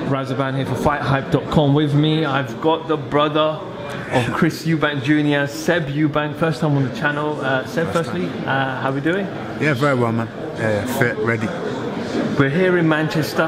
Razaban here for FightHype.com. With me, I've got the brother of Chris Eubank Jr, Seb Eubank. First time on the channel. Seb, firstly, how are we doing? Yeah, very well, man. Fit, ready. We're here in Manchester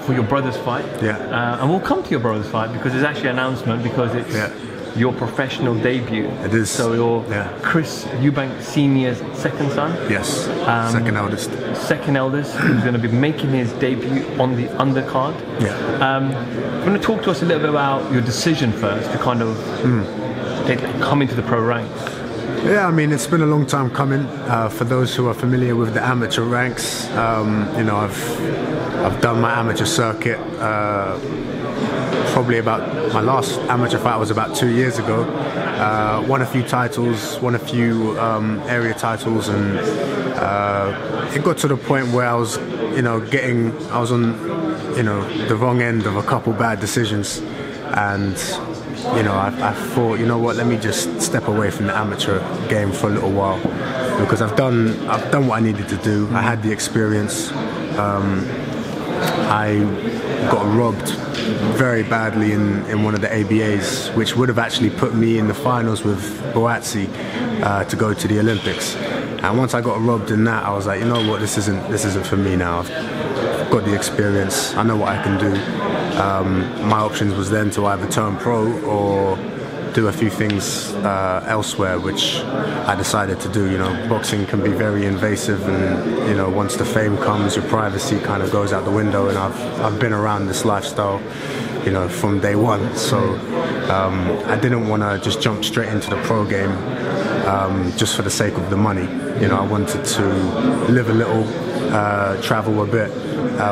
for your brother's fight. Yeah. And we'll come to your brother's fight because there's actually an announcement, because it's your professional debut. It is. So you're Chris Eubank Sr.'s second son. Yes. Second eldest. Second eldest, who's going to be making his debut on the Undercard. Yeah. You're going to talk to us a little bit about your decision first to kind of come into the pro ranks. Yeah, I mean, it's been a long time coming. For those who are familiar with the amateur ranks, you know, I've done my amateur circuit. Probably about my last amateur fight was about 2 years ago. Won a few titles, won a few area titles, and it got to the point where I was, you know, I was on, you know, the wrong end of a couple bad decisions, and you know, I thought, you know what, let me just step away from the amateur game for a little while, because I've done what I needed to do. I had the experience. I got robbed very badly in one of the ABAs, which would have actually put me in the finals with Boatsi to go to the Olympics. And once I got robbed in that, I was like, you know what, this isn't for me now. I've got the experience. I know what I can do. My options was then to either turn pro or do a few things elsewhere, which I decided to do. You know, boxing can be very invasive, and you know, once the fame comes, your privacy kind of goes out the window. And I've been around this lifestyle, you know, from day one. So I didn't want to just jump straight into the pro game just for the sake of the money. You know, I wanted to live a little, travel a bit,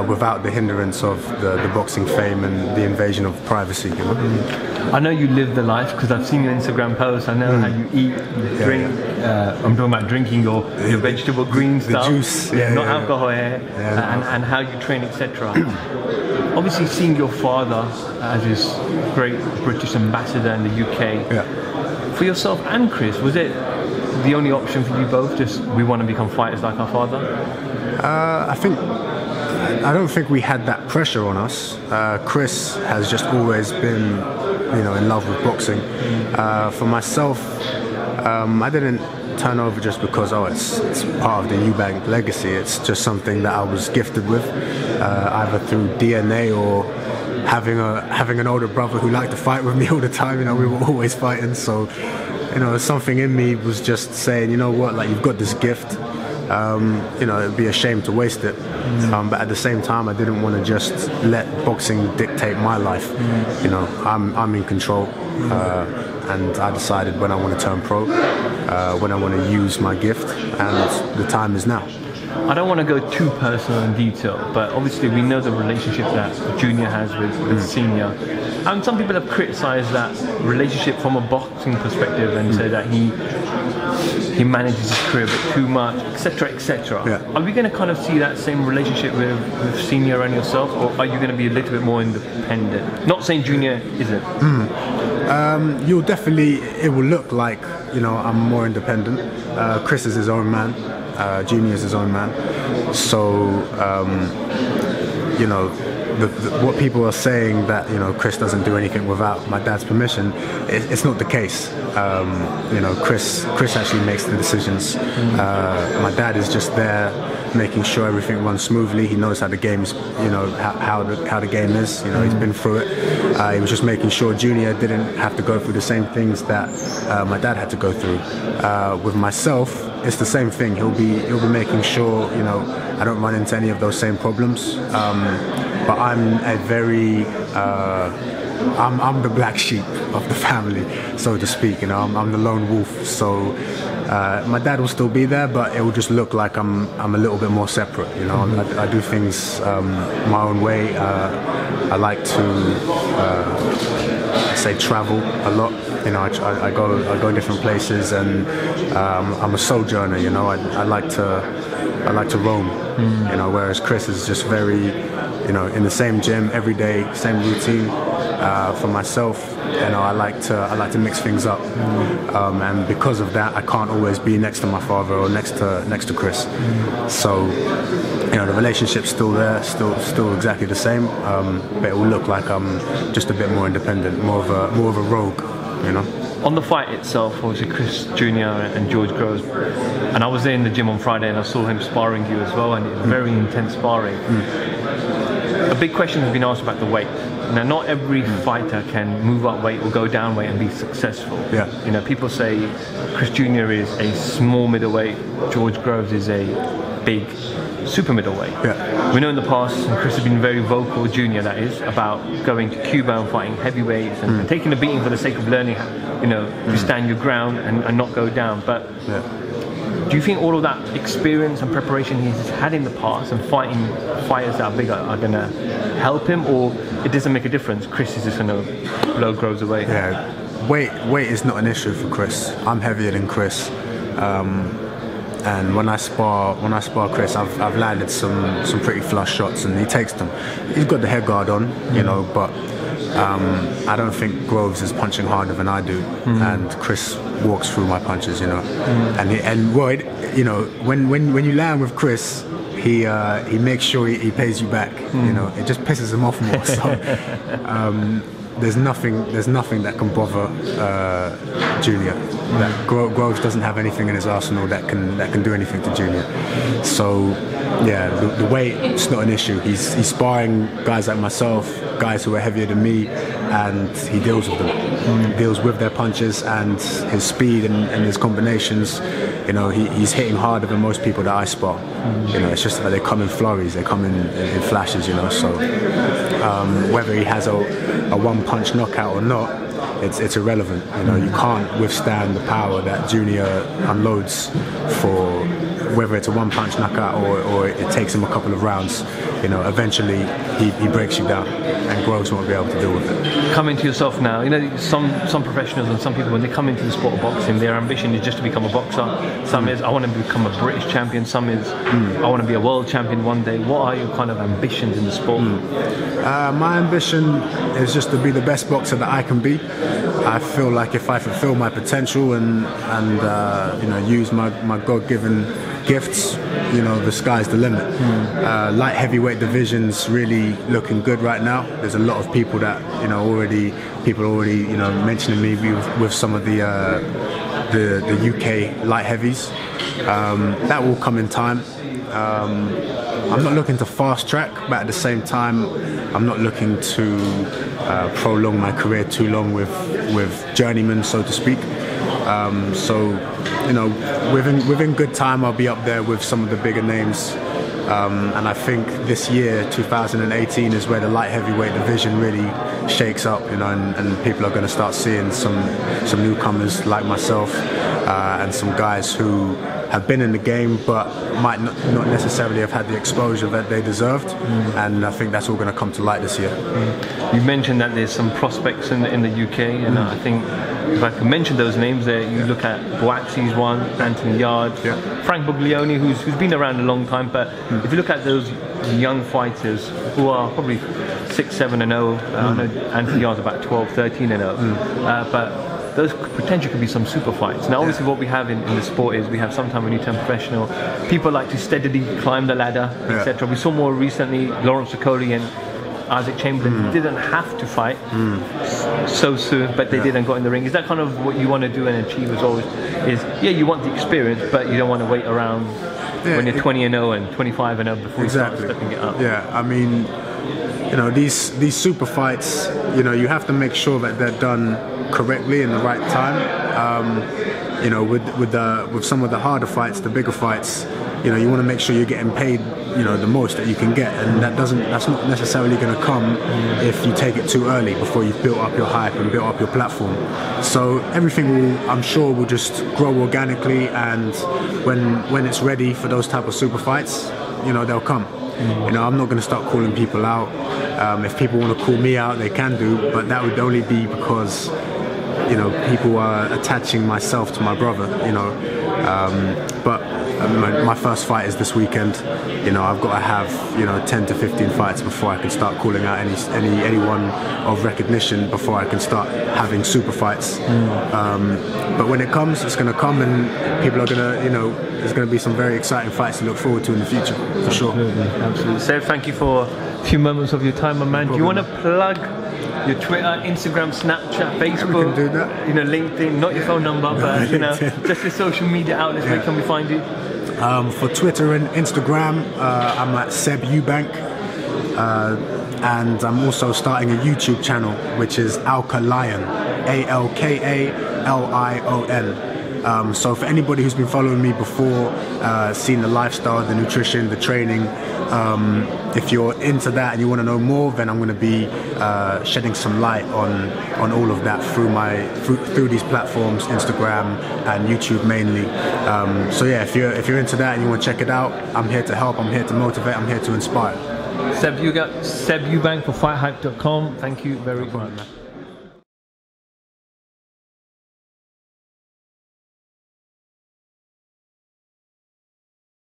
without the hindrance of the boxing fame and the invasion of privacy. You know? I know you live the life because I've seen your Instagram posts. I know how you eat, you drink. I'm talking about drinking your vegetable green stuff, the juice, not alcohol here, and how you train, etc. Obviously, seeing your father as this great British ambassador in the UK, for yourself and Chris, was it the only option for you both? Just, we want to become fighters like our father? I don't think we had that pressure on us. Chris has just always been, you know, in love with boxing. For myself, I didn't turn over just because, it's part of the Eubank legacy. It's just something that I was gifted with, either through DNA or having an older brother who liked to fight with me all the time. You know, we were always fighting. So, you know, something in me was just saying, you know what, like, you've got this gift. You know, it'd be a shame to waste it. But at the same time, I didn't want to just let boxing dictate my life. You know, I'm in control, and I decided when I want to turn pro, when I want to use my gift, and the time is now. I don't want to go too personal in detail, but obviously we know the relationship that Junior has with Senior. And some people have criticised that relationship from a boxing perspective and say that he manages his career a bit too much, etc., etc. Are we going to kind of see that same relationship with Senior and yourself, or are you going to be a little bit more independent? Not saying Junior isn't. You'll definitely, it will look like, you know, I'm more independent. Chris is his own man. Junior is his own man. So, you know, what people are saying that, you know, Chris doesn't do anything without my dad's permission, it's not the case. You know, Chris actually makes the decisions. My dad is just there making sure everything runs smoothly. He knows how the game's, you know, how the game is. You know, he's been through it. He was just making sure Junior didn't have to go through the same things that my dad had to go through. With myself, it's the same thing. He'll be making sure, you know, I don't run into any of those same problems. But I'm a very, I'm the black sheep of the family, so to speak. You know, I'm the lone wolf. So my dad will still be there, but it will just look like I'm a little bit more separate. You know, I do things my own way. I like to say travel a lot. You know, I go different places, and I'm a sojourner. You know, I like to roam. You know, whereas Chris is just very, you know, in the same gym every day, same routine. For myself, I like to mix things up, and because of that, I can't always be next to my father or next to Chris. So, the relationship's still there, still exactly the same, but it will look like I'm just a bit more independent, more of a rogue, On the fight itself, obviously Chris Jr. and George Groves, and I was there in the gym on Friday and I saw him sparring you as well, and very intense sparring. A big question has been asked about the weight. Now, not every fighter can move up weight or go down weight and be successful. Yeah. People say Chris Jr. is a small middleweight, George Groves is a big super middleweight. Yeah. We know in the past, and Chris has been very vocal, Junior that is, about going to Cuba and fighting heavyweights and taking the beating for the sake of learning, to stand your ground and not go down. But do you think all of that experience and preparation he's had in the past and fighting fighters that are bigger are going to help him, or it doesn't make a difference? Chris is just going to blow Groves away. Yeah, weight is not an issue for Chris. I'm heavier than Chris, and when I spar Chris, I've landed some pretty flush shots, and he takes them. He's got the head guard on, but I don't think Groves is punching harder than I do, and Chris walks through my punches, when you land with Chris, he makes sure he pays you back. It just pisses him off more. So there's nothing that can bother Junior. That Groves doesn't have anything in his arsenal that can do anything to Junior. So yeah, the weight, it's not an issue. He's sparring guys like myself, guys who are heavier than me, and he deals with them. He deals with their punches and his speed and his combinations. He's hitting harder than most people that I spar. It's just that they come in flurries, they come in flashes. So whether he has a one-punch knockout or not, it's irrelevant. You can't withstand the power that Junior unloads for, whether it's a one-punch knockout or it takes him a couple of rounds. Eventually he breaks you down, and Groves won't be able to deal with it. Coming to yourself now, some professionals and some people, when they come into the sport of boxing, their ambition is just to become a boxer. Some is, I want to become a British champion. Some is, I want to be a world champion one day. What are your kind of ambitions in the sport? My ambition is just to be the best boxer that I can be. I feel like if I fulfill my potential and use my God-given gifts, the sky's the limit. Light heavyweight division's really looking good right now. There's a lot of people that people already mentioning me with some of the UK light heavies. That will come in time. I'm not looking to fast track, but at the same time, I'm not looking to prolong my career too long with journeymen, so to speak. Within good time, I'll be up there with some of the bigger names. And I think this year, 2018, is where the light heavyweight division really shakes up, and people are going to start seeing some newcomers like myself, and some guys who have been in the game but might not necessarily have had the exposure that they deserved, and I think that's all going to come to light this year. You mentioned that there's some prospects in the UK, and I think if I can mention those names there, you look at Boaxi's one, Anthony Yard, Frank Buglioni, who's been around a long time, but if you look at those young fighters who are probably 6-7-0, I know Anthony Yard's about 12-13-0, but those potentially could be some super fights. Now, obviously, what we have in the sport is we have sometimes when you turn professional, people like to steadily climb the ladder, etc. We saw more recently Lawrence Okoli and Isaac Chamberlain didn't have to fight so soon, but they did and got in the ring. Is that kind of what you want to do and achieve as always? You want the experience, but you don't want to wait around when you're 20-0 and 25-0 before you start stepping it up. Yeah, I mean, these super fights, you have to make sure that they're done correctly in the right time. With some of the harder fights, the bigger fights, you want to make sure you're getting paid, the most that you can get, and that's not necessarily going to come if you take it too early before you've built up your hype and built up your platform. So everything I'm sure will just grow organically, and when it's ready for those type of super fights, they'll come. I'm not going to start calling people out. If people want to call me out, they can do, but that would only be because people are attaching myself to my brother. But my first fight is this weekend. You know, I've got to have 10 to 15 fights before I can start calling out anyone of recognition, before I can start having super fights. But when it comes, it's going to come, and people are going to, there's going to be some very exciting fights to look forward to in the future, for sure. Absolutely. Seb, thank you for a few moments of your time, my man. Do you want to plug your Twitter, Instagram, Snapchat, Facebook? We can do that. LinkedIn, not your phone number, but just your social media outlets. Where can we find you? For Twitter and Instagram, I'm at Seb Eubank, and I'm also starting a YouTube channel, which is Alkalion, ALKALION. So for anybody who's been following me before, seen the lifestyle, the nutrition, the training, if you're into that and you want to know more, then I'm going to be shedding some light on all of that through these platforms, Instagram and YouTube mainly. So yeah, if you're into that and you want to check it out, I'm here to help, I'm here to motivate, I'm here to inspire. Seb Eubank for FightHype.com. Thank you very much.